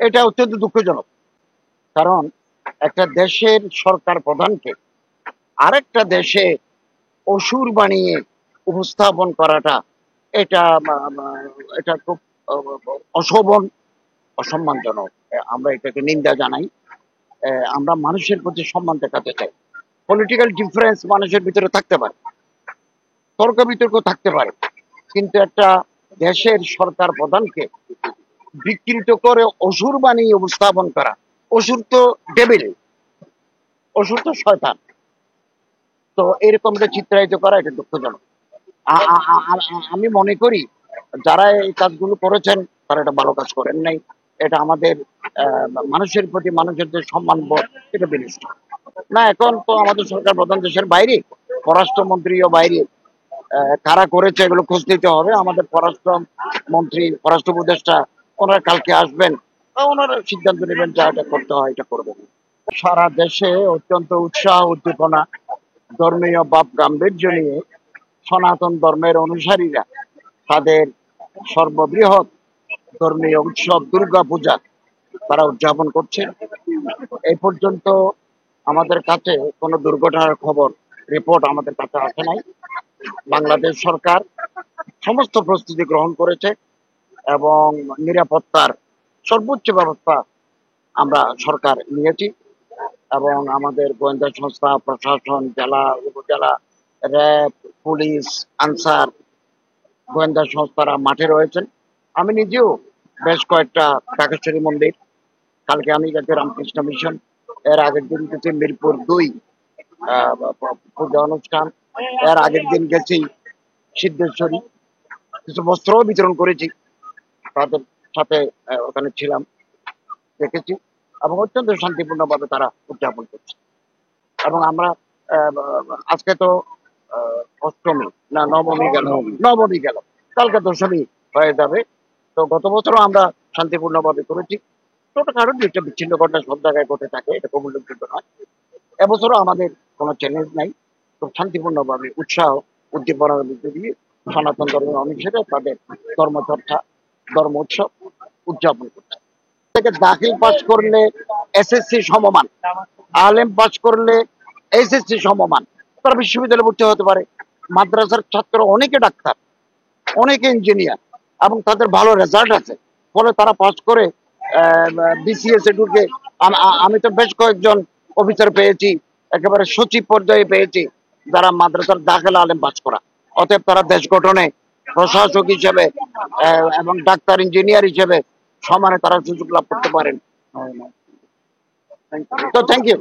এটা অত্যন্ত দুঃখজনক। কারণ একটা দেশের সরকার প্রধানকে আরেকটা দেশে অসুর বানিয়ে উপস্থাপন করাটা এটা এটা খুব অশোভন, অসম্মানজনক। আমরা এটাকে নিন্দা জানাই। আমরা মানুষের প্রতি সম্মান দেখাতে চাই। পলিটিক্যাল ডিফারেন্স মানুষের ভিতরে থাকতে পারে, তর্ক বিতর্ক থাকতে পারে, কিন্তু একটা দেশের সরকার প্রধানকে বিকৃত করে অসুর বানিয়ে উপস্থাপন করা, অসুর তো ডেভিল, অসুর তো শয়তান, তো এরকমটা চিত্রায়িত করা এটা দুঃখজনক। আমি মনে করি যারা এই কাজগুলো করেছেন তারা এটা ভালো কাজ করেন নাই। এটা আমাদের মানুষের প্রতি মানুষের যে সম্মান বোধ এটা বিনষ্ট। না, এখন তো আমাদের সরকার প্রধান দেশের বাইরে, পররাষ্ট্রমন্ত্রীও বাইরে। কারা করেছে এগুলো খোঁজ নিতে হবে। আমাদের পররাষ্ট্র মন্ত্রী, পররাষ্ট্র উপদেষ্টা ওনারা কালকে আসবেন, ওনারা সিদ্ধান্ত নেবেন যা এটা করতে হয় এটা করবেন। সারা দেশে অত্যন্ত উৎসাহ উদ্দীপনা, ধর্মীয় ভাব গাম্ভীর্য নিয়ে সনাতন ধর্মের অনুসারীরা তাদের সর্ববৃহৎ ধর্মীয় উৎসব দুর্গা পূজা তারা উদযাপন করছে। এই পর্যন্ত আমাদের কাছে কোনো দুর্ঘটনার খবর, রিপোর্ট আমাদের কাছে আসে নাই। বাংলাদেশ সরকার সমস্ত প্রস্তুতি গ্রহণ করেছে এবং নিরাপত্তার সর্বোচ্চ ব্যবস্থা আমরা সরকার নিয়েছি এবং আমাদের গোয়েন্দা সংস্থা, প্রশাসন, জেলা, উপজেলা, র্যাব, পুলিশ, আনসার, গোয়েন্দা সংস্থারা মাঠে রয়েছেন। আমি নিজেও বেশ কয়েকটা ঢাকেশ্বরী মন্দির, কালকে আমি গেছি রামকৃষ্ণ মিশন, এর আগের দিন গেছি মিরপুর 2 পূজা অনুষ্ঠান, এর আগের দিন গেছি সিদ্ধেশ্বরী, কিছু বস্ত্রও বিতরণ করেছি, তাদের সাথে ওখানে ছিলাম, দেখেছি এবং অত্যন্ত শান্তিপূর্ণভাবে তারা উদযাপন করছে। এবং আমরা আজকে তো অষ্টমী না নবমী গেল, নবমী গেল, কালকে দশমী হয়ে যাবে। তো গত বছরও আমরা শান্তিপূর্ণভাবে করেছি। ছোটখাটো দুইটা বিচ্ছিন্ন ঘটনা সব জায়গায় ঘটে থাকে, এটা কমুল্যযোগ্য নয়। এবছরও আমাদের কোনো চ্যালেঞ্জ নাই, খুব শান্তিপূর্ণভাবে উৎসাহ উদ্দীপনার মধ্যে দিয়ে সনাতন ধর্মের অনুসারে তাদের ধর্মচর্চা, ধর্ম উৎসব উদযাপন করছে। থেকে দাখিল পাস করলে এসএসসি সমমান, আলেম পাস করলে এসএসসি সমমান, তারা বিশ্ববিদ্যালয়ে ভর্তি হতে পারে। মাদ্রাসার ছাত্র অনেকে ডাক্তার, অনেকে ইঞ্জিনিয়ার এবং তাদের ভালো রেজাল্ট আছে, ফলে তারা পাস করে বিসিএস এ ঢুকে। আমি তো বেশ কয়েকজন অফিসার পেয়েছি, একেবারে সচিব পর্যায়ে পেয়েছি, যারা মাদ্রাসার দাখিল আলেম পাস করা। অতএব তারা দেশ গঠনে প্রশাসক হিসেবে এবং ডাক্তার, ইঞ্জিনিয়ার হিসেবে সমানে তারা সুযোগ লাভ করতে পারেন। তো থ্যাংক ইউ।